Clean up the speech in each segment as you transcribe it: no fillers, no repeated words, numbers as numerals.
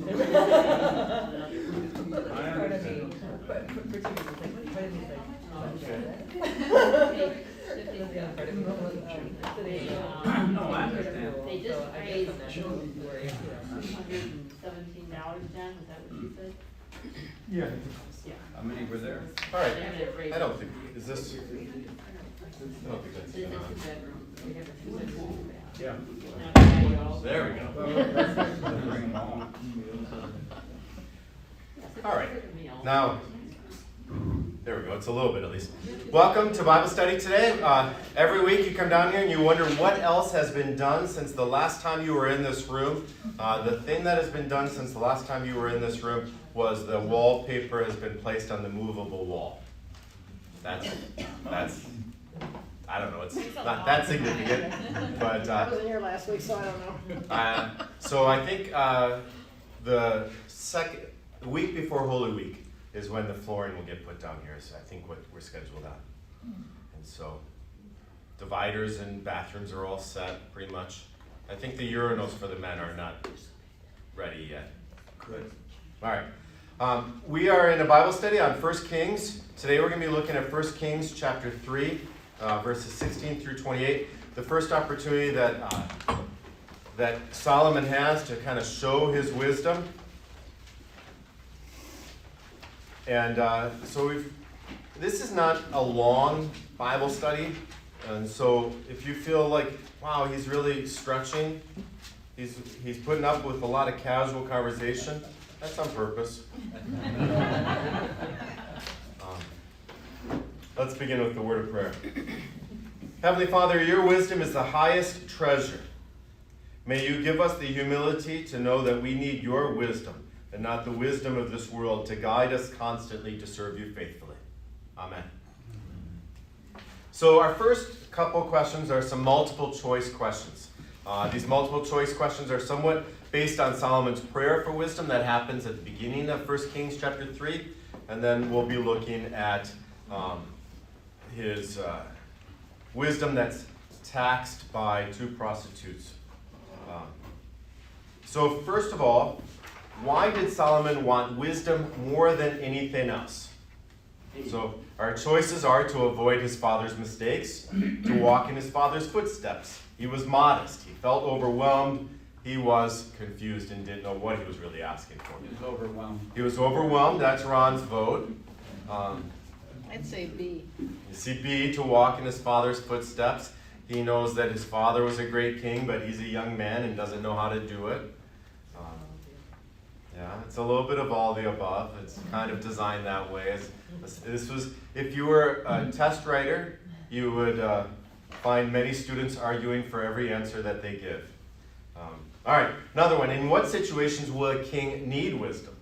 No, I understand. They just raised $117, Jen, is that what you said? Yeah. Yeah. How many were there? All right, They're gonna raise I don't it. think, is this, I don't think that's This is enough. two bedroom, we have a two bedroom. Yeah. Now, patio. There we go. Bring them all. All right. Meal. Now, there we go, it's a little bit at least. Welcome to Bible study today. Every week you come down here and you wonder what else has been done since the last time you were in this room. The thing that has been done since the last time you were in this room was the wallpaper has been placed on the movable wall. That's I don't know, it's not that significant, but I wasn't here last week, so I don't know. so I think the week before Holy Week is when the flooring will get put down here. So I think what we're scheduled on. And so dividers and bathrooms are all set pretty much. I think the urinals for the men are not ready yet. Good. All right. We are in a Bible study on 1 Kings. Today we're going to be looking at 1 Kings chapter 3, verses 16 through 28. The first opportunity that Solomon has to kind of show his wisdom. And this is not a long Bible study. And so if you feel like, wow, he's really stretching, he's putting up with a lot of casual conversation, that's on purpose. Let's begin with the word of prayer. Heavenly Father, your wisdom is the highest treasure. May you give us the humility to know that we need your wisdom and not the wisdom of this world to guide us constantly to serve you faithfully. Amen. So our first couple questions are some multiple choice questions. These multiple choice questions are somewhat based on Solomon's prayer for wisdom that happens at the beginning of 1 Kings chapter 3. And then we'll be looking at his wisdom that's taxed by two prostitutes. So first of all, why did Solomon want wisdom more than anything else? So our choices are to avoid his father's mistakes, to walk in his father's footsteps. He was modest. He felt overwhelmed. He was confused and didn't know what he was really asking for. He was overwhelmed. He was overwhelmed. That's Ron's vote. I'd say B. You see B, to walk in his father's footsteps. He knows that his father was a great king, but he's a young man and doesn't know how to do it. Yeah, it's a little bit of all the above. It's kind of designed that way. This was, if you were a test writer, you would find many students arguing for every answer that they give. All right, another one. In what situations will a king need wisdom?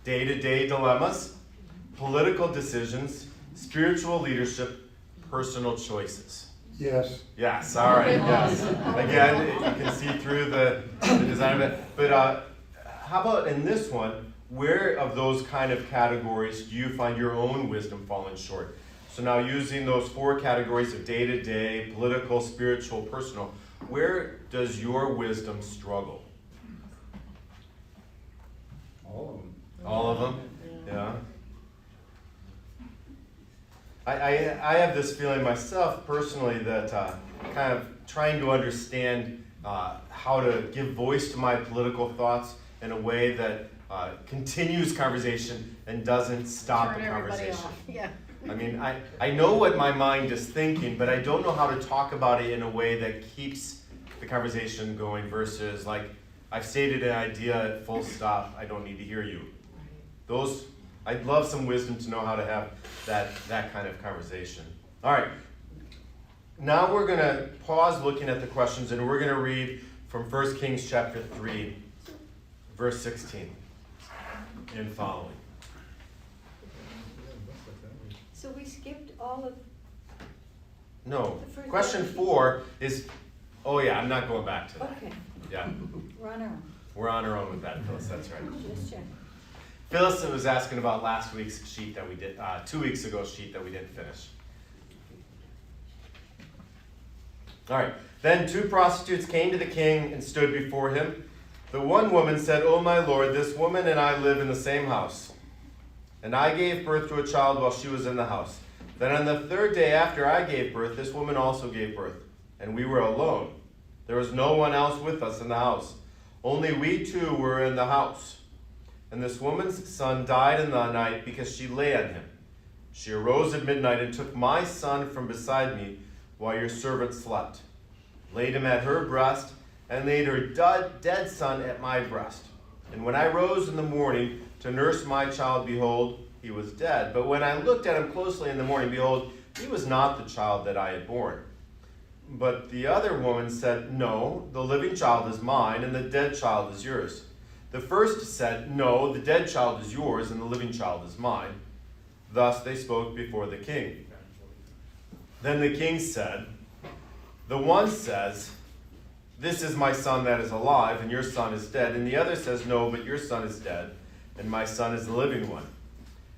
Day-to-day dilemmas, political decisions, spiritual leadership, personal choices. Yes. Yes, all right, yes. Again, you can see through the design of it. But how about in this one, where of those kind of categories do you find your own wisdom falling short? So now using those four categories of day-to-day, political, spiritual, personal, where does your wisdom struggle? All of them. All of them? Yeah. I have this feeling myself personally that kind of trying to understand how to give voice to my political thoughts in a way that continues conversation and doesn't stop Turn the everybody conversation. off. Yeah. I mean, I know what my mind is thinking, but I don't know how to talk about it in a way that keeps the conversation going versus like, I've stated an idea, full stop, I don't need to hear you. I'd love some wisdom to know how to have that kind of conversation. All right, now we're going to pause looking at the questions and we're going to read from 1 Kings chapter 3, verse 16 and following. So we skipped all of, No, The first question question. 4 is, oh yeah, I'm not going back to that. okay, Yeah, we're on our own, we're on our own with that, Phyllis, that's right. just check. Phyllis was asking about last week's sheet that we did, 2 weeks ago sheet that we didn't finish. All right, then 2 prostitutes came to the king and stood before him. The one woman said, "O my Lord, this woman and I live in the same house, and I gave birth to a child while she was in the house. Then on the third day after I gave birth, this woman also gave birth, and we were alone. There was no one else with us in the house. Only we two were in the house. And this woman's son died in the night because she lay on him. She arose at midnight and took my son from beside me while your servant slept, laid him at her breast, and laid her dead son at my breast. And when I rose in the morning to nurse my child, behold, he was dead. But when I looked at him closely in the morning, behold, he was not the child that I had born." But the other woman said, "No, the living child is mine, and the dead child is yours." The first said, "No, the dead child is yours, and the living child is mine." Thus they spoke before the king. Then the king said, "The one says, 'This is my son that is alive, and your son is dead.' And the other says, 'No, but your son is dead, and my son is the living one.'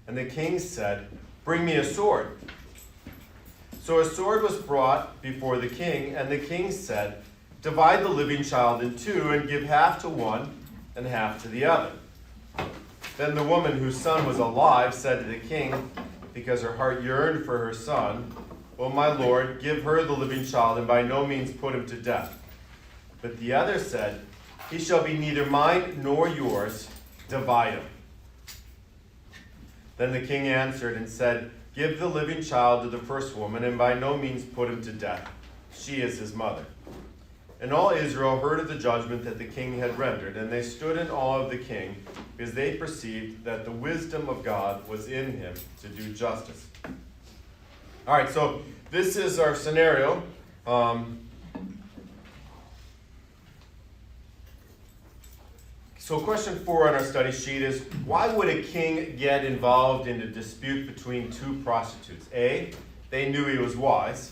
And the king said, 'Bring me a sword.' So a sword was brought before the king, and the king said, 'Divide the living child in two, and give half to one and half to the other.' Then the woman whose son was alive said to the king, because her heart yearned for her son, 'O my lord, give her the living child, and by no means put him to death.' But the other said, 'He shall be neither mine nor yours. Divide him.' Then the king answered and said, 'Give the living child to the first woman, and by no means put him to death. She is his mother.' And all Israel heard of the judgment that the king had rendered, and they stood in awe of the king, because they perceived that the wisdom of God was in him to do justice." All right, so this is our scenario. So question 4 on our study sheet is, why would a king get involved in a dispute between two prostitutes? A, they knew he was wise.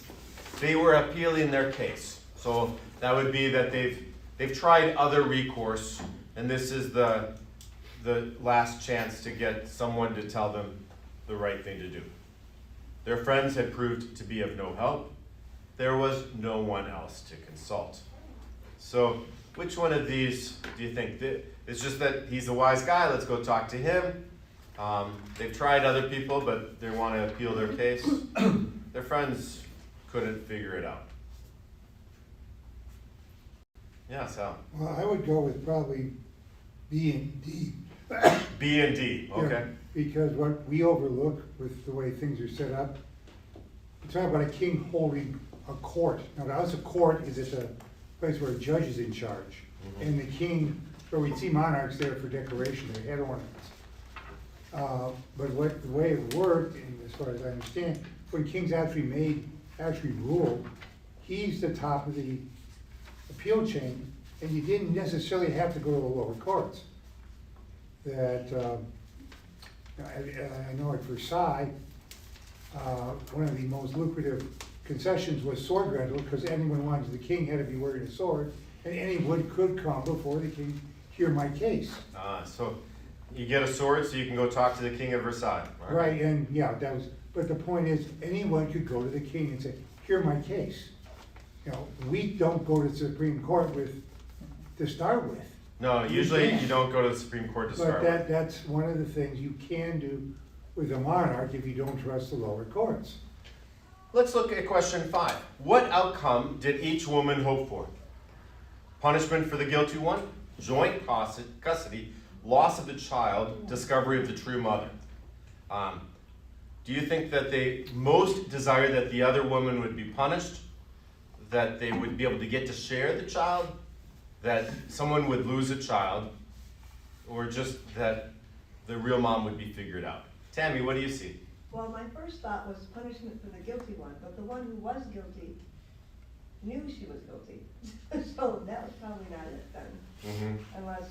They were appealing their case. So that would be that they've tried other recourse, and this is the last chance to get someone to tell them the right thing to do. Their friends had proved to be of no help. There was no one else to consult. So which one of these do you think? It's just that he's a wise guy, let's go talk to him. They've tried other people, but they want to appeal their case. Their friends couldn't figure it out. Yeah, Sal. Well, I would go with probably B and D. B and D, okay. Yeah, because what we overlook with the way things are set up, we talk about a king holding a court. Now, to us, a court is at a place where a judge is in charge. And the king, where we see monarchs there for decoration, they had ornaments. But the way it worked, and as far as I understand, when kings actually ruled, he's the top of the appeal chain, and you didn't necessarily have to go to the lower courts. That I know at Versailles, one of the most lucrative concessions was sword rental, because anyone who wanted the king had to be wearing a sword, and anyone could come before the king, hear my case. So you get a sword so you can go talk to the king of Versailles. Right, and yeah, but the point is, anyone could go to the king and say, hear my case. You know, we don't go to the Supreme Court to start with. No, usually you don't go to the Supreme Court to start with. But that's one of the things you can do with a monarch if you don't trust the lower courts. Let's look at question 5. What outcome did each woman hope for? Punishment for the guilty one, joint custody, loss of the child, discovery of the true mother. Do you think that they most desire that the other woman would be punished, that they would be able to get to share the child, that someone would lose a child, or just that the real mom would be figured out? Tammy, what do you see? Well, my first thought was punishment for the guilty one, but the one who was guilty knew she was guilty. So that was probably not it then. Unless,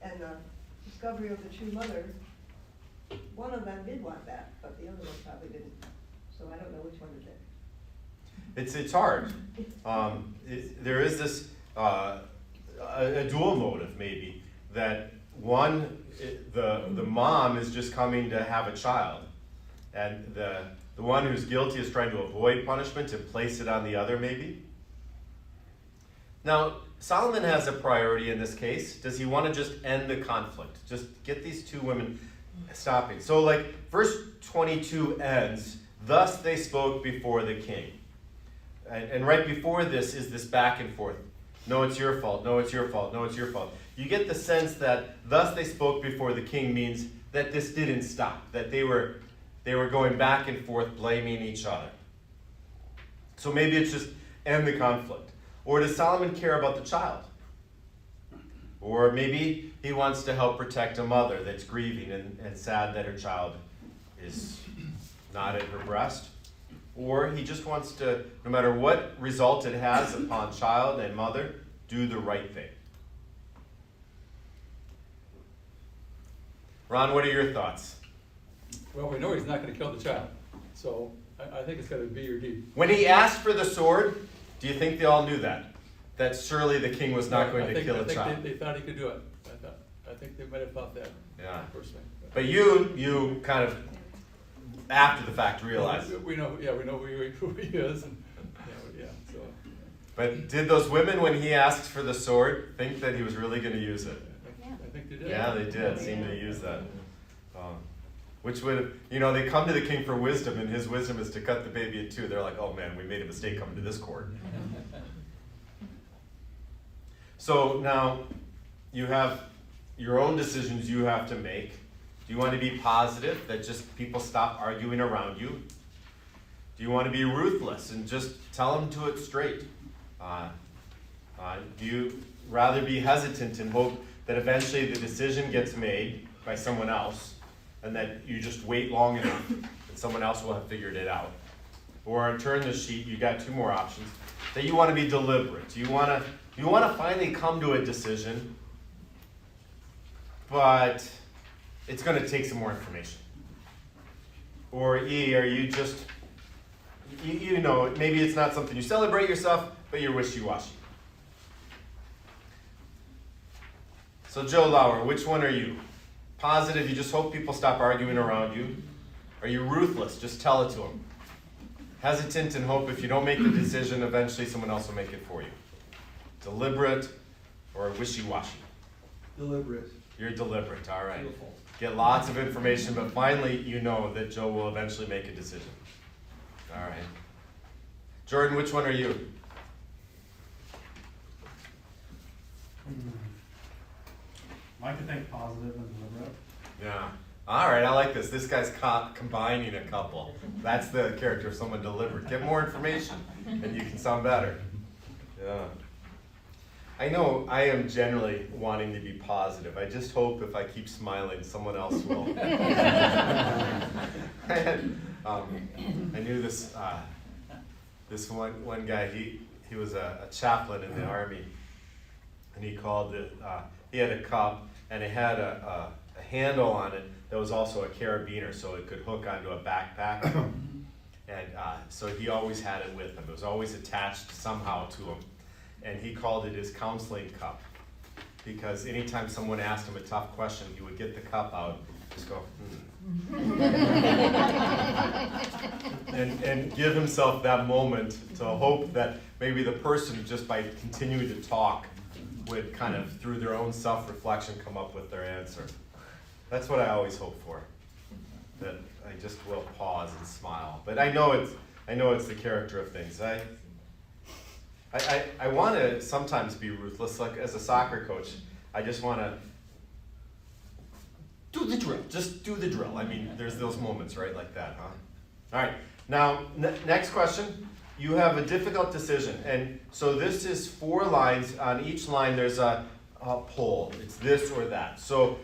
and the discovery of the true mother, one of them did want that, but the other one probably didn't. So I don't know which one to pick. It's hard. There is this a dual motive maybe, that one, the mom is just coming to have a child, and the one who's guilty is trying to avoid punishment and place it on the other maybe. Now, Solomon has a priority in this case. Does he want to just end the conflict? Just get these two women stopping. So like verse 22 ends, thus they spoke before the king. And right before this is this back and forth. No, it's your fault. No, it's your fault. No, it's your fault. You get the sense that thus they spoke before the king means that this didn't stop, that they were going back and forth blaming each other. So maybe it's just end the conflict. Or does Solomon care about the child? Or maybe he wants to help protect a mother that's grieving and sad that her child is not at her breast. Or he just wants to, no matter what result it has upon child and mother, do the right thing. Ron, what are your thoughts? Well, we know he's not going to kill the child, so I think it's got to be or D. When he asked for the sword, do you think they all knew that? That surely the king was not going to kill a child? They thought he could do it. I think they might have thought that. Yeah. Personally. But you kind of, after the fact, realized. We know who he is, and so. But did those women, when he asked for the sword, think that he was really going to use it? I think they did. Yeah, they did seem to use that. Which would, they come to the king for wisdom, and his wisdom is to cut the baby in two. They're like, oh man, we made a mistake coming to this court. So now you have your own decisions you have to make. Do you want to be positive, that just people stop arguing around you? Do you want to be ruthless and just tell them to it straight? Do you rather be hesitant and hope that eventually the decision gets made by someone else and that you just wait long enough and someone else will have figured it out? Or turn the sheet, you got two more options. That you want to be deliberate. You want to finally come to a decision, but it's going to take some more information. Or E, are you just, maybe it's not something you celebrate yourself, but you're wishy-washy. So Joe Lauer, which one are you? Positive, you just hope people stop arguing around you? Are you ruthless, just tell it to them? Hesitant and hope if you don't make the decision, eventually someone else will make it for you? Deliberate or wishy-washy? Deliberate. You're deliberate, all right. Beautiful. Get lots of information, but finally you know that Joe will eventually make a decision. All right. Jordan, which one are you? Like to think positive and deliberate. Yeah. All right, I like this. This guy's combining a couple. That's the character of someone deliberate. Get more information, and you can sound better. Yeah. I know I am generally wanting to be positive. I just hope if I keep smiling, someone else will. I knew this one guy. He was a chaplain in the army, and he called it. He had a cup, and it had a handle on it that was also a carabiner, so it could hook onto a backpack. And so he always had it with him. It was always attached somehow to him. And he called it his counseling cup, because anytime someone asked him a tough question, he would get the cup out, just go, and give himself that moment to hope that maybe the person, just by continuing to talk, would kind of, through their own self-reflection, come up with their answer. That's what I always hope for, that I just will pause and smile. But I know it's the character of things. I want to sometimes be ruthless, like as a soccer coach. I just want to do the drill. Just do the drill. I mean, there's those moments, right, like that, huh? All right. Now, next question. You have a difficult decision, and so this is 4 lines. On each line, there's a poll. It's this or that. So,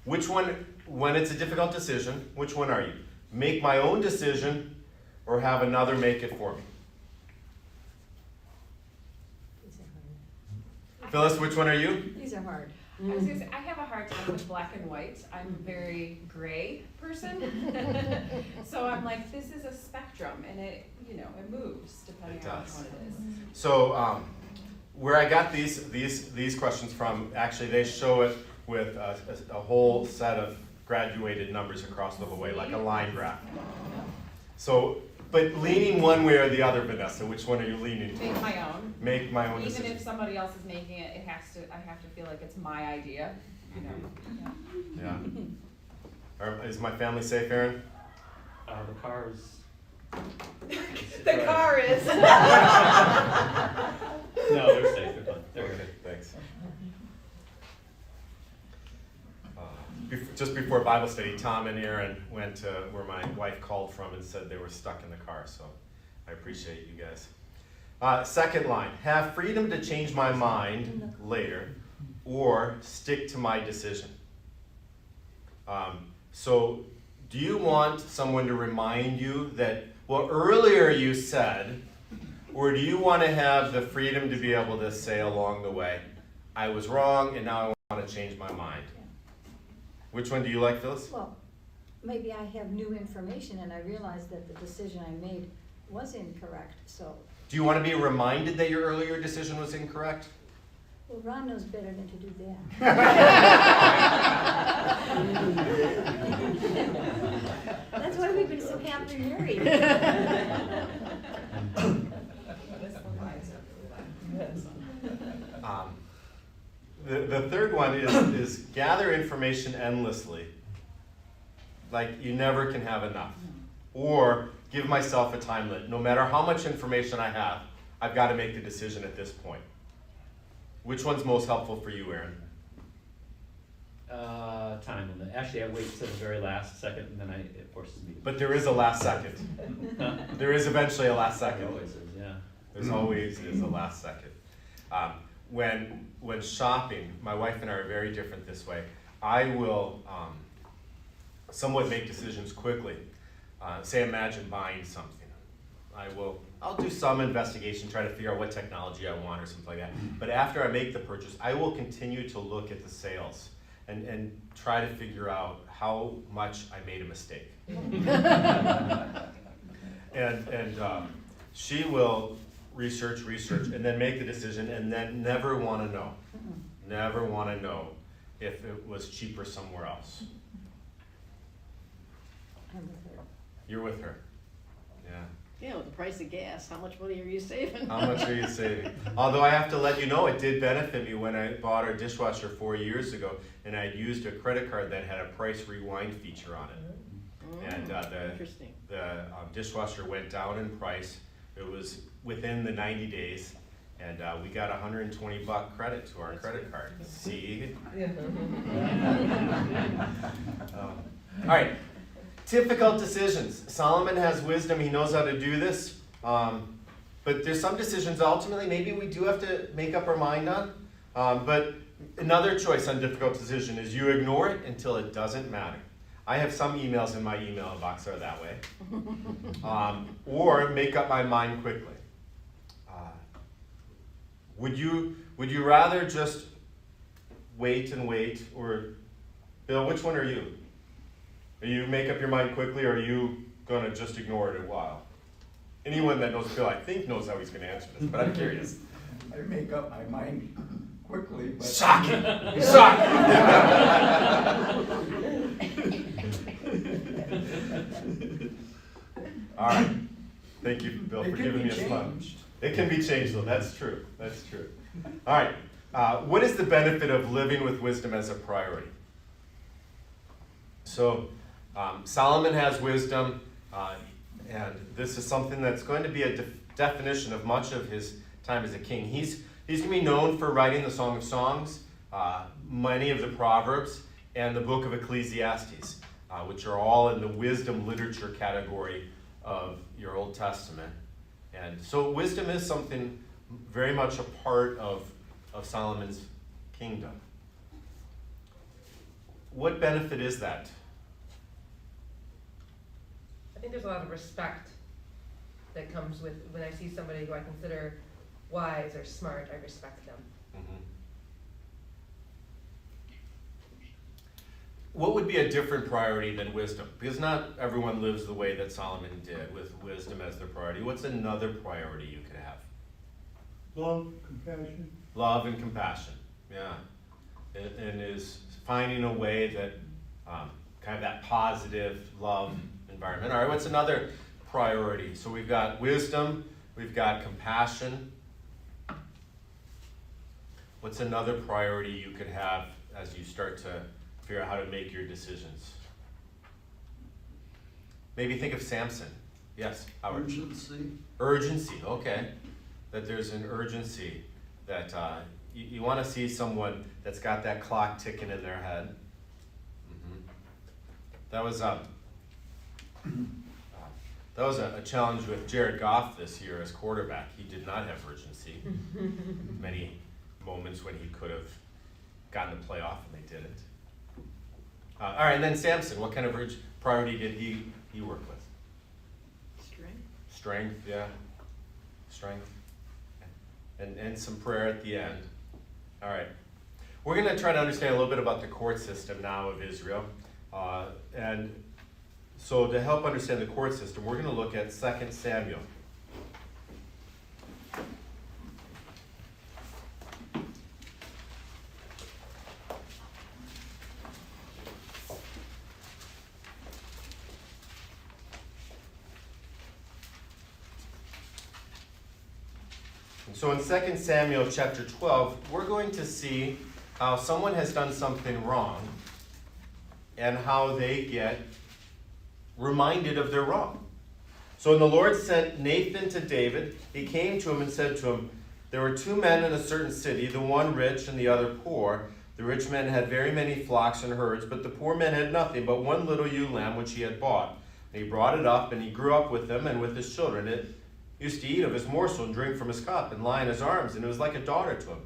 which one? When it's a difficult decision, which one are you? Make my own decision, or have another make it for me? Phyllis, which one are you? These are hard. I was gonna say, I have a hard time with black and white. I'm a very gray person. So I'm like, this is a spectrum, and it moves depending on which one it is. So where I got these questions from, actually they show it with a whole set of graduated numbers across the whole way, like a line graph. So But leaning one way or the other, Vanessa, which one are you leaning to? Make my own. Make my own Even decision. if somebody else is making it, I have to feel like it's my idea, you know. Yeah. Yeah. Is my family safe, Aaron? The car is. The car is. No, they're safe, they're fine, they're Okay, good. thanks. Just before Bible study, Tom and Aaron went to where my wife called from and said they were stuck in the car, so I appreciate you guys. Second line, have freedom to change my mind later or stick to my decision. So do you want someone to remind you that, well, earlier you said, or do you want to have the freedom to be able to say along the way, I was wrong and now I want to change my mind? Which one do you like, Phyllis? Well, maybe I have new information and I realize that the decision I made was incorrect, so, Do you want to be reminded that your earlier decision was incorrect? well, Ron knows better than to do that. That's why we've been so happily married. The third one is gather information endlessly. Like you never can have enough. Or give myself a time limit. No matter how much information I have, I've got to make the decision at this point. Which one's most helpful for you, Aaron? Time limit. Actually, I wait till the very last second, and then it forces me to. But there is a last second. There is eventually a last There second. always is, yeah. There's always is a last second. When shopping, my wife and I are very different this way. I will somewhat make decisions quickly. Say, imagine buying something. I'll do some investigation, try to figure out what technology I want or something like that. But after I make the purchase, I will continue to look at the sales and try to figure out how much I made a mistake. and she will research, and then make the decision, and then never want to know. Never want to know if it was cheaper somewhere else. I'm with her. You're with her. Yeah. Yeah, with the price of gas, how much money are you saving? How much are you saving? Although I have to let you know, it did benefit me when I bought our dishwasher 4 years ago, and I used a credit card that had a price rewind feature on it. And Interesting. the dishwasher went down in price. It was within the 90 days, and we got $120 credit to our credit card. See? All right. Difficult decisions. Solomon has wisdom. He knows how to do this. But there's some decisions ultimately maybe we do have to make up our mind on. But another choice on difficult decision is you ignore it until it doesn't matter. I have some emails in my email box that are that way. Or make up my mind quickly. Would you rather just wait, or Bill, which one are you? Are you make up your mind quickly, or are you going to just ignore it a while? Anyone that knows Bill, I think, knows how he's going to answer this, but I'm curious. I make up my mind quickly, but. Shocking! Shocking! All right. Thank you, Bill, for giving me a sponge. It can be changed, though. That's true. That's true. All right. What is the benefit of living with wisdom as a priority? So, Solomon has wisdom, and this is something that's going to be a definition of much of his time as a king. He's going to be known for writing the Song of Songs, many of the Proverbs, and the book of Ecclesiastes, which are all in the wisdom literature category of your Old Testament. And so wisdom is something very much a part of Solomon's kingdom. What benefit is that? I think there's a lot of respect that comes with when I see somebody who I consider wise or smart, I respect them. Mm-hmm. What would be a different priority than wisdom? Because not everyone lives the way that Solomon did, with wisdom as their priority. What's another priority you could have? Love, compassion. Love and compassion, yeah. And is finding a way that kind of that positive love environment. All right, what's another priority. So we've got wisdom, we've got compassion. What's another priority you could have as you start to figure out how to make your decisions? Maybe think of Samson. Yes, Howard. Urgency. Urgency, okay. That there's an urgency that you want to see someone that's got that clock ticking in their head. That was a challenge with Jared Goff this year as quarterback. He did not have urgency. Many moments when he could have gotten the playoff and they didn't. All right, and then Samson, what kind of priority did he work with? Strength, yeah. Strength. And some prayer at the end. All right. We're going to try to understand a little bit about the court system now of Israel. And so to help understand the court system, we're going to look at 2 Samuel. So in 2 Samuel chapter 12, we're going to see how someone has done something wrong and how they get reminded of their wrong. So when the Lord sent Nathan to David, he came to him and said to him, "There were two men in a certain city, the one rich and the other poor. The rich man had very many flocks and herds, but the poor man had nothing but one little ewe lamb which he had bought. And he brought it up, and he grew up with him and with his children. It used to eat of his morsel and drink from his cup and lie in his arms, and it was like a daughter to him.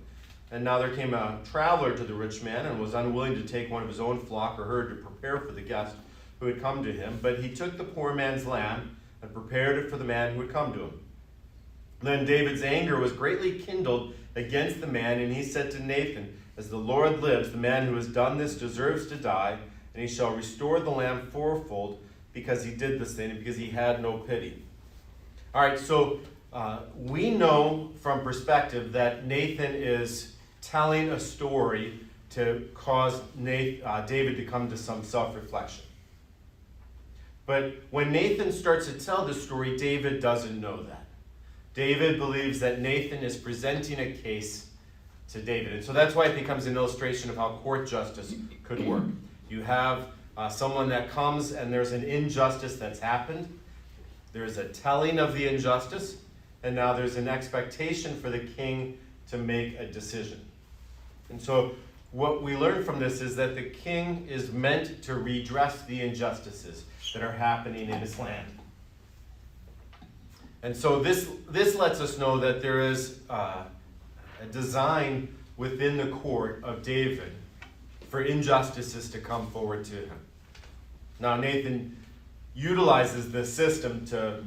And now there came a traveler to the rich man and was unwilling to take one of his own flock or herd to prepare for the guest who had come to him. But he took the poor man's lamb and prepared it for the man who had come to him. Then David's anger was greatly kindled against the man, and he said to Nathan, 'As the Lord lives, the man who has done this deserves to die, and he shall restore the lamb fourfold because he did this thing and because he had no pity.'" All right, so we know from perspective that Nathan is telling a story to cause David to come to some self-reflection. But when Nathan starts to tell this story, David doesn't know that. David believes that Nathan is presenting a case to David. And so that's why it becomes an illustration of how court justice could work. You have someone that comes and there's an injustice that's happened. There's a telling of the injustice, and now there's an expectation for the king to make a decision. And so what we learn from this is that the king is meant to redress the injustices that are happening in his land. And so this lets us know that there is a design within the court of David for injustices to come forward to him. Now Nathan utilizes this system to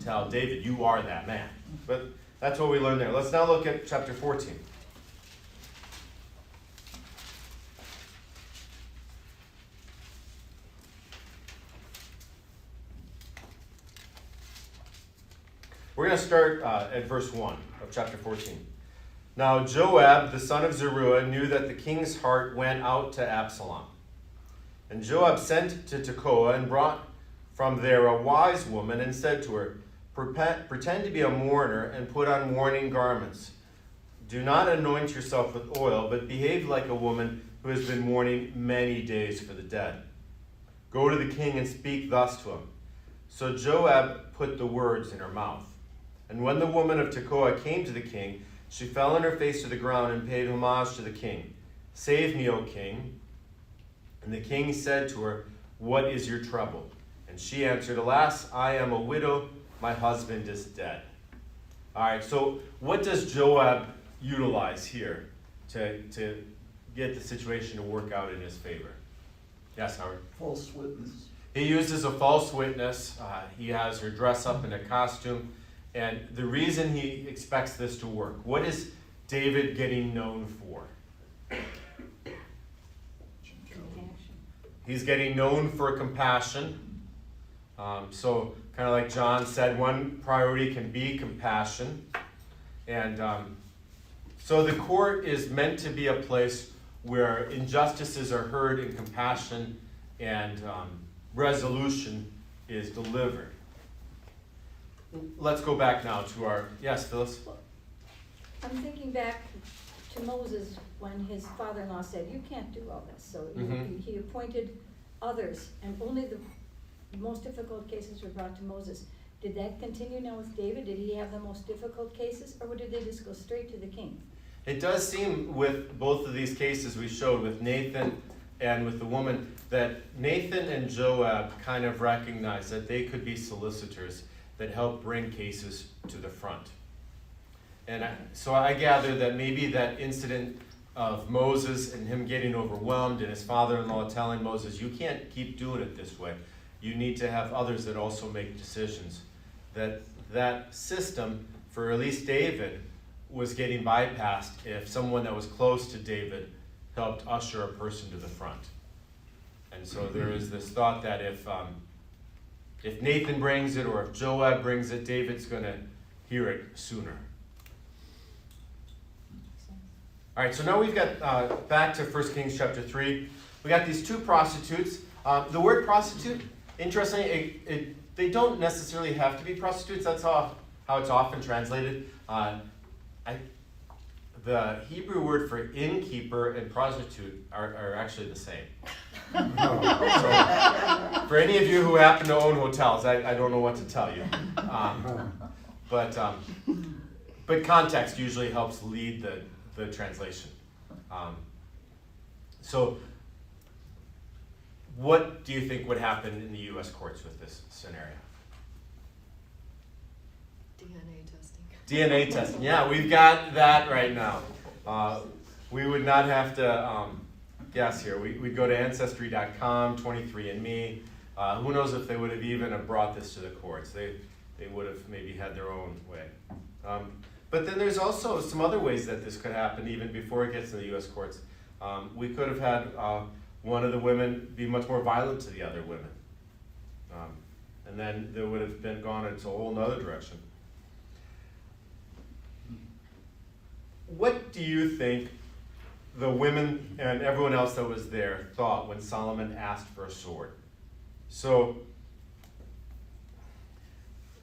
tell David, "You are that man." But that's what we learn there. Let's now look at chapter 14. We're going to start at verse 1 of chapter 14. "Now Joab, the son of Zeruiah, knew that the king's heart went out to Absalom. And Joab sent to Tekoa and brought from there a wise woman and said to her, 'Pretend to be a mourner and put on mourning garments. Do not anoint yourself with oil, but behave like a woman who has been mourning many days for the dead. Go to the king and speak thus to him.' So Joab put the words in her mouth. And when the woman of Tekoa came to the king, she fell on her face to the ground and paid homage to the king. 'Save me, O king.' And the king said to her, 'What is your trouble?' And she answered, 'Alas, I am a widow, my husband is dead.'" All right, so what does Joab utilize here to get the situation to work out in his favor? Yes, Howard? False witness. He uses a false witness. He has her dress up in a costume. And the reason he expects this to work, what is David getting known for? Compassion. He's getting known for compassion. So kind of like John said, one priority can be compassion. And so the court is meant to be a place where injustices are heard and compassion and resolution is delivered. let's go back now to our, yes, Phyllis? I'm thinking back to Moses when his father-in-law said, you can't do all this. So he appointed others, and only the most difficult cases were brought to Moses. Did that continue now with David? Did he have the most difficult cases, or did they just go straight to the king? It does seem with both of these cases we showed, with Nathan and with the woman, that Nathan and Joab kind of recognized that they could be solicitors that help bring cases to the front. And so I gather that maybe that incident of Moses and him getting overwhelmed and his father-in-law telling Moses, you can't keep doing it this way. You need to have others that also make decisions. That system, for at least David, was getting bypassed if someone that was close to David helped usher a person to the front. And so there is this thought that if Nathan brings it or if Joab brings it, David's going to hear it sooner. All right, so now we've got back to 1 Kings chapter 3. We got these two prostitutes. The word prostitute, interestingly, they don't necessarily have to be prostitutes. That's how it's often translated. The Hebrew word for innkeeper and prostitute are actually the same. So, for any of you who happen to own hotels, I don't know what to tell you. But context usually helps lead the translation. So what do you think would happen in the U.S. courts with this scenario? DNA testing. DNA testing. Yeah, we've got that right now. We would not have to guess here. We'd go to Ancestry.com, 23andMe. Who knows if they would have even brought this to the courts. They would have maybe had their own way. But then there's also some other ways that this could happen even before it gets to the U.S. courts. We could have had one of the women be much more violent to the other women. And then there would have been gone into a whole other direction. What do you think the women and everyone else that was there thought when Solomon asked for a sword? So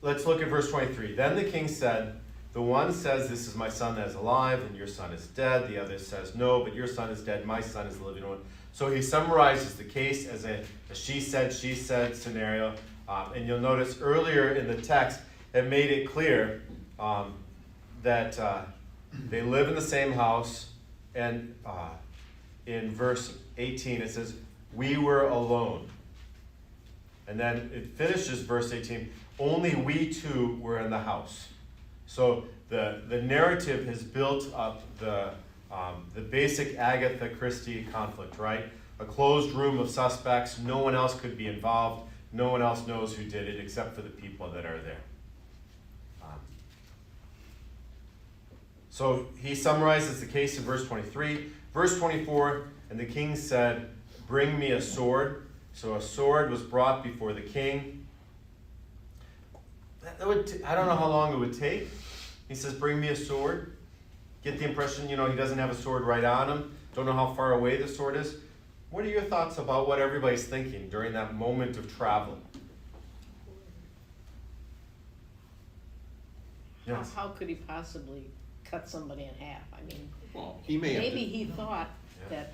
let's look at verse 23. Then the king said, the one says, this is my son that is alive, and your son is dead. The other says, no, but your son is dead, my son is the living one. So he summarizes the case as a she said scenario. And you'll notice earlier in the text, it made it clear that they live in the same house. And in verse 18, it says, we were alone. And then it finishes verse 18, only we two were in the house. So the narrative has built up the basic Agatha Christie conflict, right? A closed room of suspects. No one else could be involved. No one else knows who did it except for the people that are there. So he summarizes the case in verse 23. Verse 24, and the king said, bring me a sword. So a sword was brought before the king. I don't know how long it would take. He says, bring me a sword. Get the impression, he doesn't have a sword right on him. Don't know how far away the sword is. What are your thoughts about what everybody's thinking during that moment of travel? Yes. How could he possibly cut somebody in half? I mean, well, he may maybe he thought that,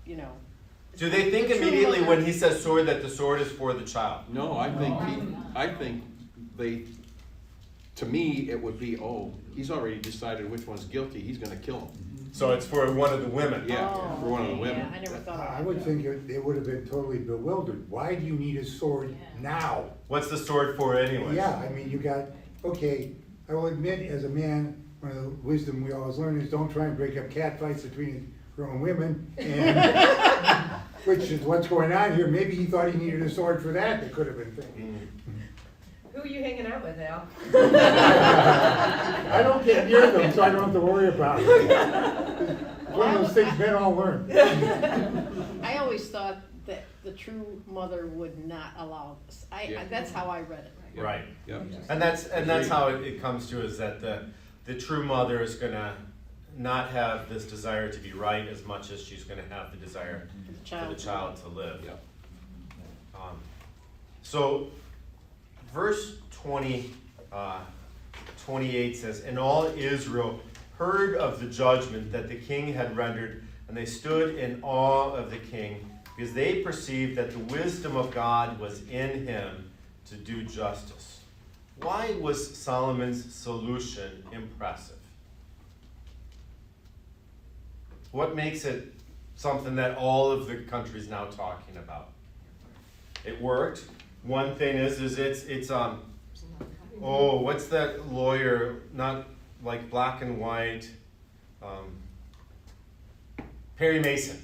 Do they think immediately when he says sword that the sword is for the child? No, I think to me, it would be, he's already decided which one's guilty. He's going to kill him. So it's for one of the women. Yeah, for one of the women. Yeah, I never thought of that. I would think they would have been totally bewildered. Why do you need a sword now? What's the sword for anyway? Yeah, I mean, I will admit as a man, one of the wisdom we always learn is don't try and break up cat fights between your own women, and which is what's going on here. Maybe he thought he needed a sword for that. They could have been thinking. Who are you hanging out with, Al? I don't get near them, so I don't have to worry about it. One of those things men all learn. I always thought that the true mother would not allow this. That's how I read it. Right. Yep. And that's how it comes to, is that the true mother is going to not have this desire to be right as much as she's going to have the desire for the child to live. Yep. So verse 20, 28 says, "And all Israel heard of the judgment that the king had rendered, and they stood in awe of the king, because they perceived that the wisdom of God was in him to do justice." Why was Solomon's solution impressive? What makes it something that all of the country's now talking about? It worked. One thing is it's oh, what's that lawyer, not like Black and White, Perry Mason.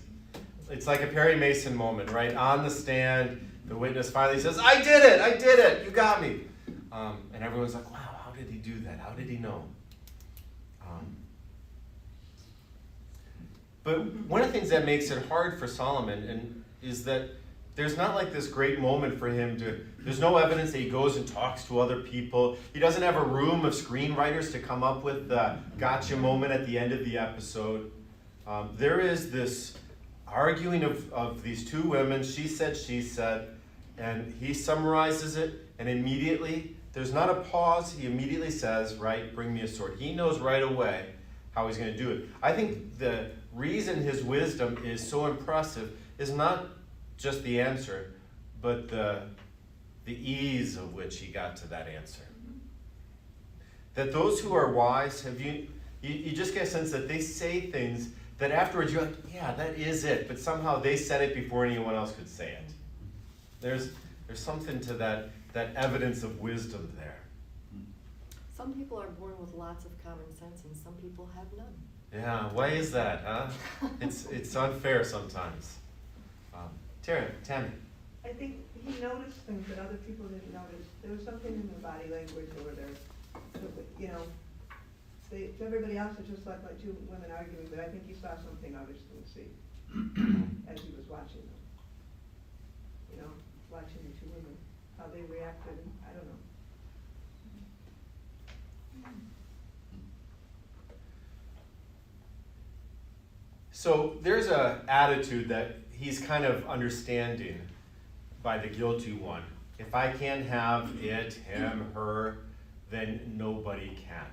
It's like a Perry Mason moment, right? On the stand, the witness finally says, I did it, you got me. And everyone's like, wow, how did he do that? How did he know? But one of the things that makes it hard for Solomon is that there's not like this great moment for him there's no evidence that he goes and talks to other people. He doesn't have a room of screenwriters to come up with the gotcha moment at the end of the episode. There is this arguing of these two women, she said, and he summarizes it, and immediately, there's not a pause, he immediately says, right, bring me a sword. He knows right away how he's going to do it. I think the reason his wisdom is so impressive is not just the answer, but the ease of which he got to that answer. That those who are wise, you just get a sense that they say things that afterwards you're like, yeah, that is it, but somehow they said it before anyone else could say it. There's something to that evidence of wisdom there. Some people are born with lots of common sense and some people have none. Yeah, why is that, huh? It's unfair sometimes. Tammy. I think he noticed things that other people didn't notice. There was something in their body language over there, you know, to everybody else it just looked like two women arguing, but I think he saw something others didn't see as he was watching them. You know, watching the two women, how they reacted, I don't know. So there's an attitude that he's kind of understanding by the guilty one. If I can't have it, him, her, then nobody can.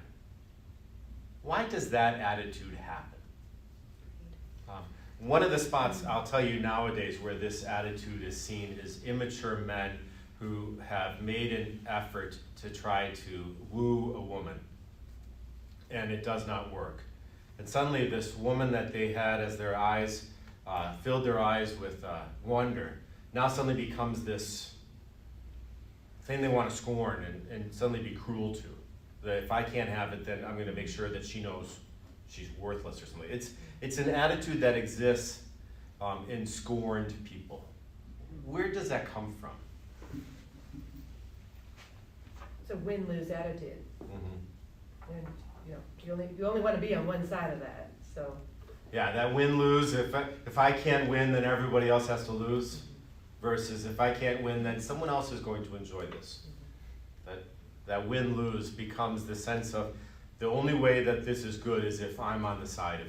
Why does that attitude happen? One of the spots, I'll tell you nowadays, where this attitude is seen is immature men who have made an effort to try to woo a woman, and it does not work. And suddenly this woman that they had as their eyes, filled their eyes with wonder, now suddenly becomes this thing they want to scorn and suddenly be cruel to. That if I can't have it, then I'm going to make sure that she knows she's worthless or something. It's an attitude that exists in scorned people. Where does that come from? It's a win-lose attitude. Mm-hmm. And, you know, you only want to be on one side of that, so. Yeah, that win-lose, if I can't win, then everybody else has to lose, versus if I can't win, then someone else is going to enjoy this. That win-lose becomes the sense of the only way that this is good is if I'm on the side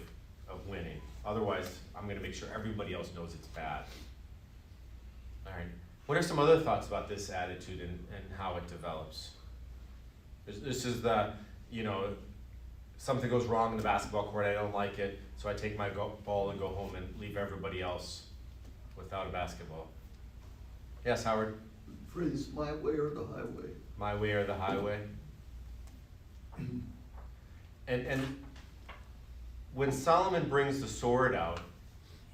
of winning. Otherwise, I'm going to make sure everybody else knows it's bad. All right. What are some other thoughts about this attitude and how it develops? This is the, you know, something goes wrong in the basketball court, I don't like it, so I take my ball and go home and leave everybody else without a basketball. Yes, Howard? Phrase, my way or the highway. My way or the highway. And when Solomon brings the sword out,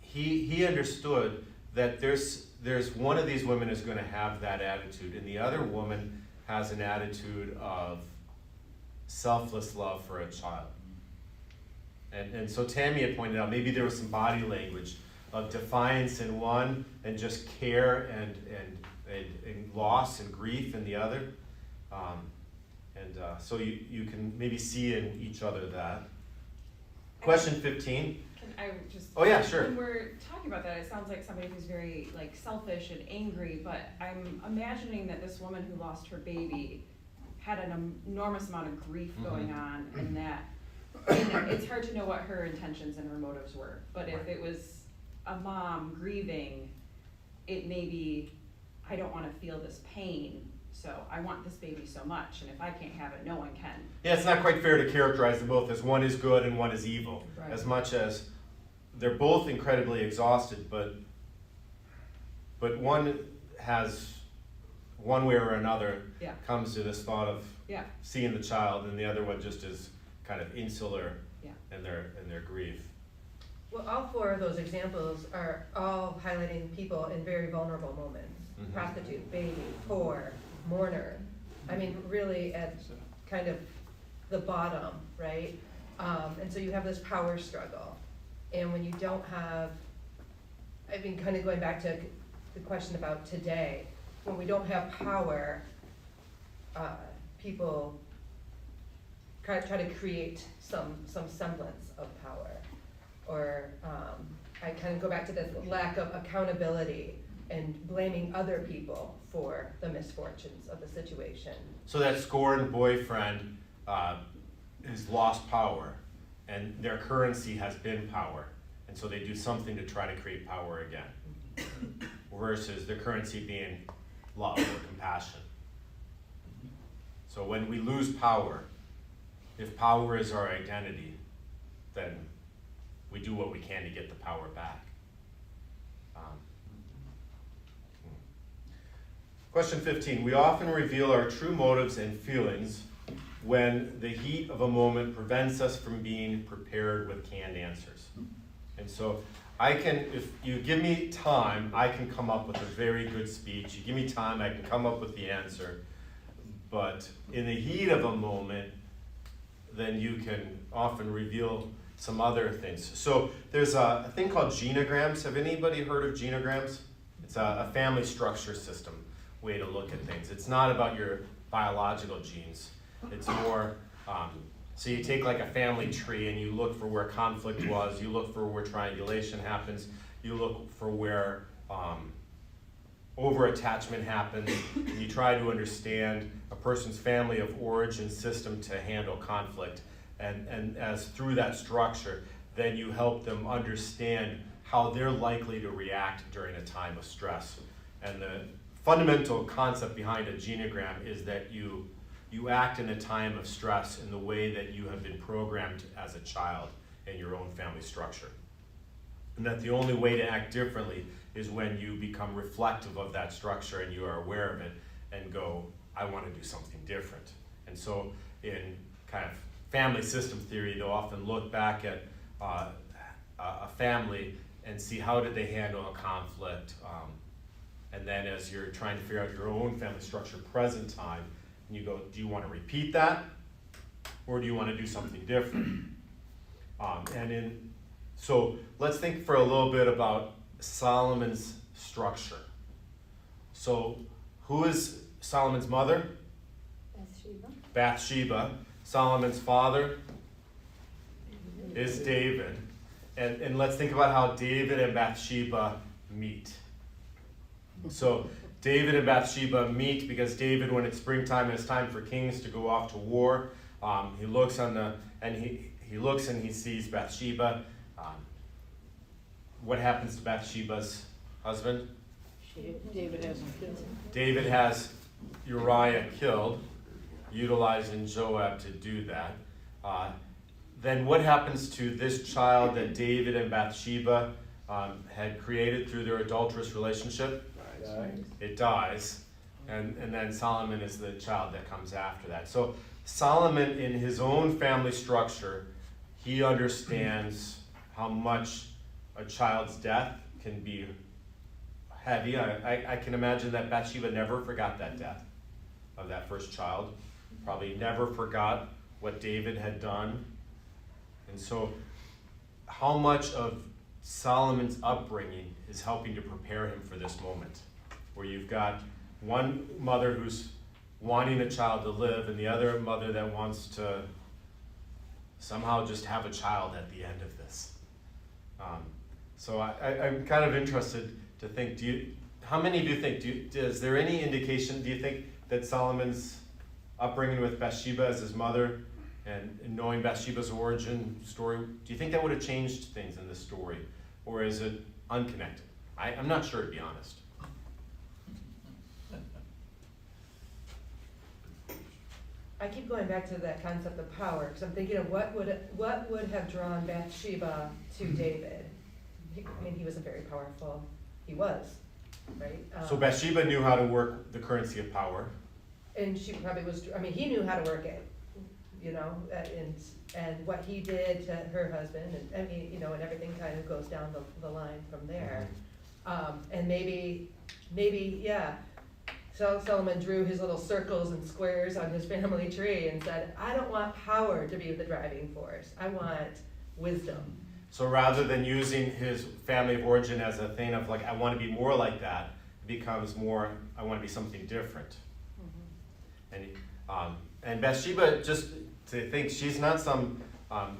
he understood that there's one of these women is going to have that attitude, and the other woman has an attitude of selfless love for a child. And so Tammy had pointed out maybe there was some body language of defiance in one and just care and loss and grief in the other. So you can maybe see in each other that. Question 15. Can I just? Oh yeah, sure. When we're talking about that, it sounds like somebody who's very like selfish and angry, but I'm imagining that this woman who lost her baby had an enormous amount of grief going on, and that it's hard to know what her intentions and her motives were. But if it was a mom grieving, it may be, I don't want to feel this pain, So I want this baby so much, and if I can't have it, no one can. Yeah, it's not quite fair to characterize them both as one is good and one is evil, Right. as much as they're both incredibly exhausted, but one has, one way or another, Yeah. comes to this thought of Yeah. seeing the child, and the other one just is kind of insular Yeah. in their grief. Well, all four of those examples are all highlighting people in very vulnerable moments. Mhm. Prostitute, baby, poor, mourner. I mean, really at kind of the bottom, right? And so you have this power struggle. And when you don't have, I mean, kind of going back to the question about today, when we don't have power, people try to create some semblance of power. Or I kind of go back to this lack of accountability and blaming other people for the misfortunes of the situation. So that scorned boyfriend has lost power, and their currency has been power, and so they do something to try to create power again, versus the currency being love or compassion. So when we lose power, if power is our identity, then we do what we can to get the power back. Question 15, we often reveal our true motives and feelings when the heat of a moment prevents us from being prepared with canned answers. And so if you give me time, I can come up with a very good speech. You give me time, I can come up with the answer. But in the heat of a moment, then you can often reveal some other things. So there's a thing called Genograms. Have anybody heard of Genograms? It's a family structure system way to look at things. It's not about your biological genes. It's more, so you take like a family tree and you look for where conflict was, you look for where triangulation happens, you look for where over-attachment happens, and you try to understand a person's family of origin system to handle conflict. And as through that structure, then you help them understand how they're likely to react during a time of stress. And the fundamental concept behind a genogram is that you act in a time of stress in the way that you have been programmed as a child in your own family structure. And that the only way to act differently is when you become reflective of that structure and you are aware of it and go, I want to do something different. And so in kind of family system theory, they'll often look back at a family and see how did they handle a conflict. And then as you're trying to figure out your own family structure present time, and you go, do you want to repeat that? Or do you want to do something different? So let's think for a little bit about Solomon's structure. So who is Solomon's mother? Bathsheba. Bathsheba. Solomon's father is David. And let's think about how David and Bathsheba meet. So David and Bathsheba meet because David, when it's springtime and it's time for kings to go off to war, he looks and he sees Bathsheba. What happens to Bathsheba's husband? David has him killed. David has Uriah killed, utilizing Joab to do that. Then what happens to this child that David and Bathsheba had created through their adulterous relationship? It dies. And then Solomon is the child that comes after that. So Solomon, in his own family structure, he understands how much a child's death can be heavy. I can imagine that Bathsheba never forgot that death of that first child. Probably never forgot what David had done. And so how much of Solomon's upbringing is helping to prepare him for this moment, where you've got one mother who's wanting a child to live and the other mother that wants to somehow just have a child at the end of this. So I'm kind of interested to think, how many do you think, is there any indication, do you think that Solomon's upbringing with Bathsheba as his mother and knowing Bathsheba's origin story, do you think that would have changed things in this story? Or is it unconnected? I'm not sure, to be honest. I keep going back to that concept of power, because I'm thinking of what would have drawn Bathsheba to David? I mean, he wasn't very powerful. He was, right? So Bathsheba knew how to work the currency of power. And she probably was, I mean, he knew how to work it, and what he did to her husband, and I mean, and everything kind of goes down the line from there. And maybe, yeah. So Solomon drew his little circles and squares on his family tree and said, I don't want power to be the driving force. I want wisdom. So rather than using his family of origin as a thing of like, I want to be more like that, it becomes more, I want to be something different. And Bathsheba, just to think, she's not some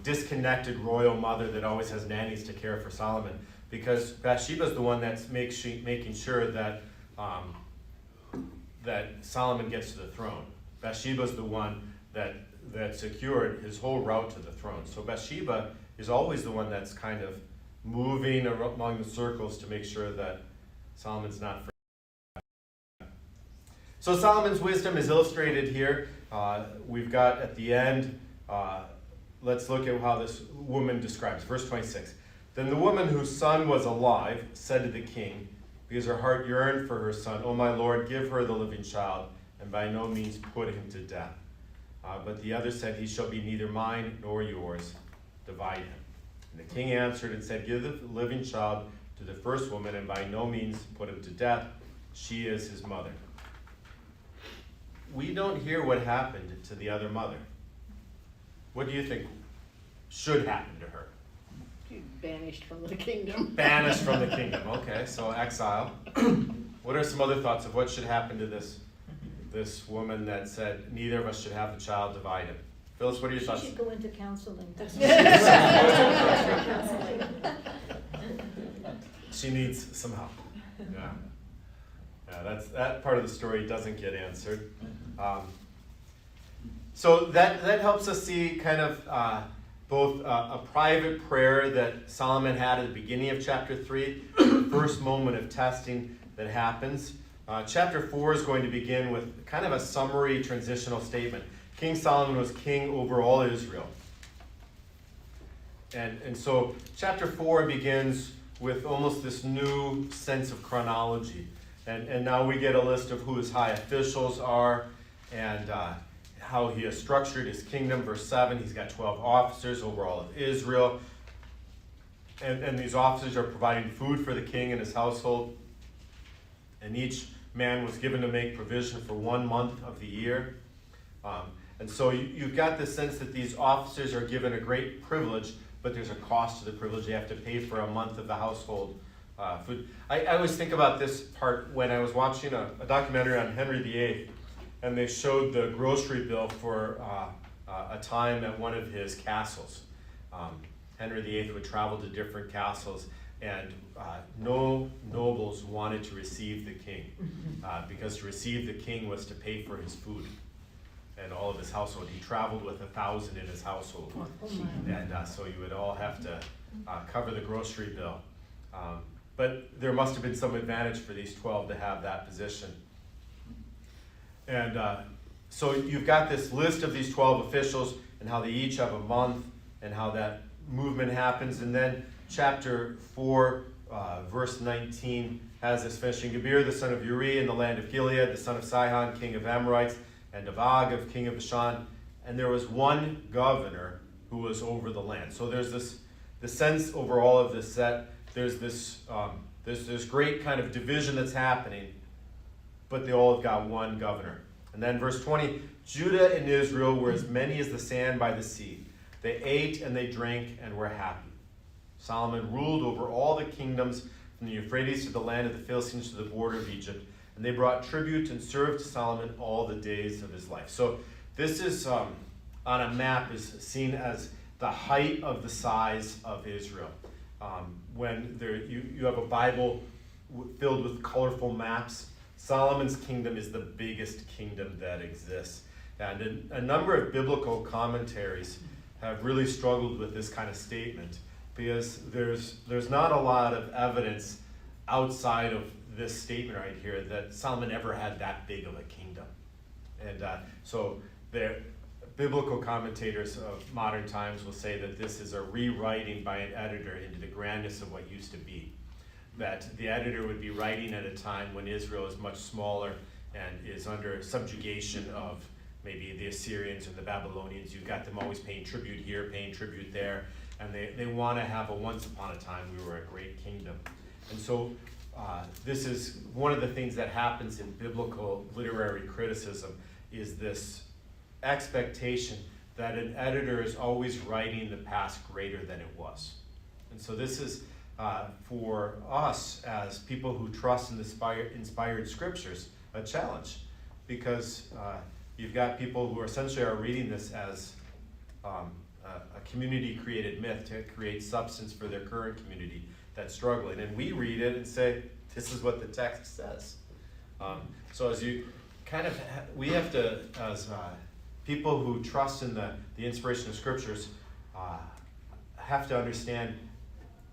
disconnected royal mother that always has nannies to care for Solomon, because Bathsheba's the one that's making sure that that Solomon gets to the throne. Bathsheba's the one that secured his whole route to the throne. So Bathsheba is always the one that's kind of moving among the circles to make sure that Solomon's not forgotten. So Solomon's wisdom is illustrated here. We've got at the end, let's look at how this woman describes. Verse 26. Then the woman whose son was alive said to the king, because her heart yearned for her son, O my lord, give her the living child, and by no means put him to death. But the other said, he shall be neither mine nor yours. Divide him. And the king answered and said, give the living child to the first woman, and by no means put him to death. She is his mother. We don't hear what happened to the other mother. What do you think should happen to her? Banished from the kingdom. Banished from the kingdom. Okay, so exile. What are some other thoughts of what should happen to this woman that said neither of us should have the child divided? Phyllis, what are your thoughts? She should go into counseling. She needs some help. Yeah. Yeah, that part of the story doesn't get answered. So that helps us see kind of both a private prayer that Solomon had at the beginning of chapter 3, the first moment of testing that happens. Chapter 4 is going to begin with kind of a summary transitional statement. King Solomon was king over all Israel. And so chapter 4 begins with almost this new sense of chronology. And now we get a list of who his high officials are and how he has structured his kingdom. Verse 7, he's got 12 officers over all of Israel. And these officers are providing food for the king and his household. And each man was given to make provision for 1 month of the year. And so you've got the sense that these officers are given a great privilege, but there's a cost to the privilege. They have to pay for a month of the household food. I always think about this part when I was watching a documentary on Henry VIII, and they showed the grocery bill for a time at one of his castles. Henry VIII would travel to different castles, and no nobles wanted to receive the king, because to receive the king was to pay for his food and all of his household. He traveled with 1,000 in his household, and so you would all have to cover the grocery bill. But there must have been some advantage for these 12 to have that position. And so you've got this list of these 12 officials and how they each have a month and how that movement happens. And then chapter 4, verse 19 has this finishing. Gebir, the son of Uri, in the land of Gilead, the son of Sihon, king of Amorites, and of Og, of king of Bashan. And there was one governor who was over the land. So there's the sense over all of this that there's this great kind of division that's happening, but they all have got one governor. And then verse 20, Judah and Israel were as many as the sand by the sea. They ate and they drank and were happy. Solomon ruled over all the kingdoms from the Euphrates to the land of the Philistines to the border of Egypt. And they brought tribute and served Solomon all the days of his life. So this is, on a map, is seen as the height of the size of Israel. When you have a Bible filled with colorful maps, Solomon's kingdom is the biggest kingdom that exists. And a number of biblical commentaries have really struggled with this kind of statement, because there's not a lot of evidence outside of this statement right here that Solomon ever had that big of a kingdom. And so the biblical commentators of modern times will say that this is a rewriting by an editor into the grandness of what used to be. That the editor would be writing at a time when Israel is much smaller and is under subjugation of maybe the Assyrians or the Babylonians. You've got them always paying tribute here, paying tribute there, and they want to have a once upon a time we were a great kingdom. And so this is one of the things that happens in biblical literary criticism, is this expectation that an editor is always writing the past greater than it was. And so this is for us as people who trust in the inspired scriptures a challenge, because you've got people who essentially are reading this as a community created myth to create substance for their current community that's struggling, and we read it and say, this is what the text says. So as you kind of, we have to, as people who trust in the inspiration of scriptures, have to understand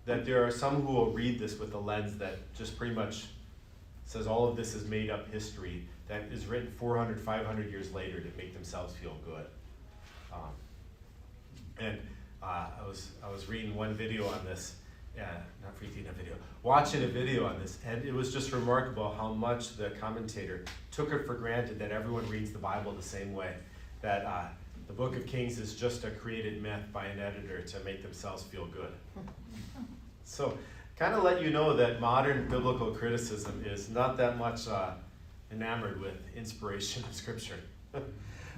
that there are some who will read this with a lens that just pretty much says all of this is made up history that is written 400, 500 years later to make themselves feel good. I was reading one video on this, not reading a video, watching a video on this, and it was just remarkable how much the commentator took it for granted that everyone reads the Bible the same way, that the book of Kings is just a created myth by an editor to make themselves feel good. So, kind of let you know that modern biblical criticism is not that much enamored with inspiration of Scripture.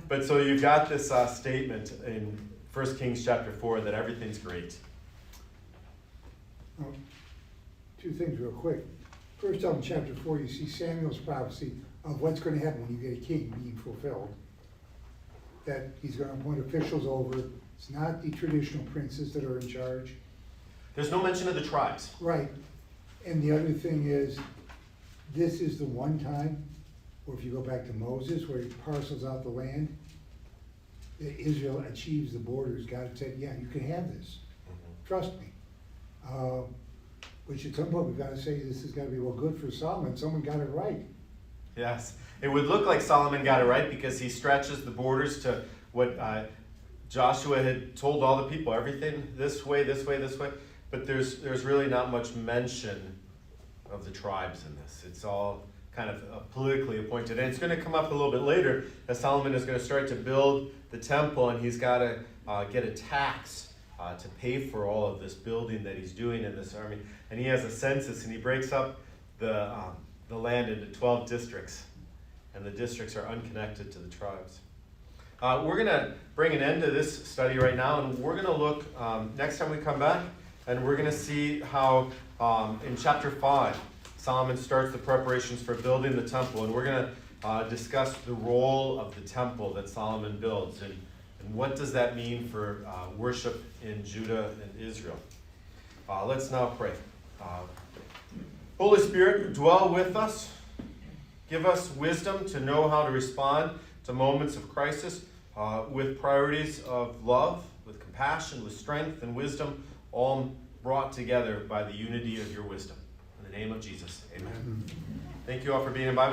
But so you've got this statement in 1 Kings chapter 4 that everything's great. Well, two things real quick. First off, in chapter 4, you see Samuel's prophecy of what's going to happen when you get a king being fulfilled. That he's going to appoint officials over. It's not the traditional princes that are in charge. There's no mention of the tribes. Right. And the other thing is, this is the one time, or if you go back to Moses, where he parcels out the land, that Israel achieves the borders. God said, yeah, you can have this. Trust me. Which at some point we've got to say this has got to be, well, good for Solomon. Someone got it right. Yes. It would look like Solomon got it right because he stretches the borders to what Joshua had told all the people, everything this way, this way, this way. But there's really not much mention of the tribes in this. It's all kind of politically appointed. And it's going to come up a little bit later as Solomon is going to start to build the temple, and he's got to get a tax to pay for all of this building that he's doing in this army. And he has a census, and he breaks up the land into 12 districts. And the districts are unconnected to the tribes. We're going to bring an end to this study right now, and we're going to look next time we come back, and we're going to see how in chapter 5, Solomon starts the preparations for building the temple, and we're going to discuss the role of the temple that Solomon builds, and what does that mean for worship in Judah and Israel. Let's now pray. Holy Spirit, dwell with us. Give us wisdom to know how to respond to moments of crisis with priorities of love, with compassion, with strength and wisdom, all brought together by the unity of your wisdom. In the name of Jesus, amen. Thank you all for being in Bible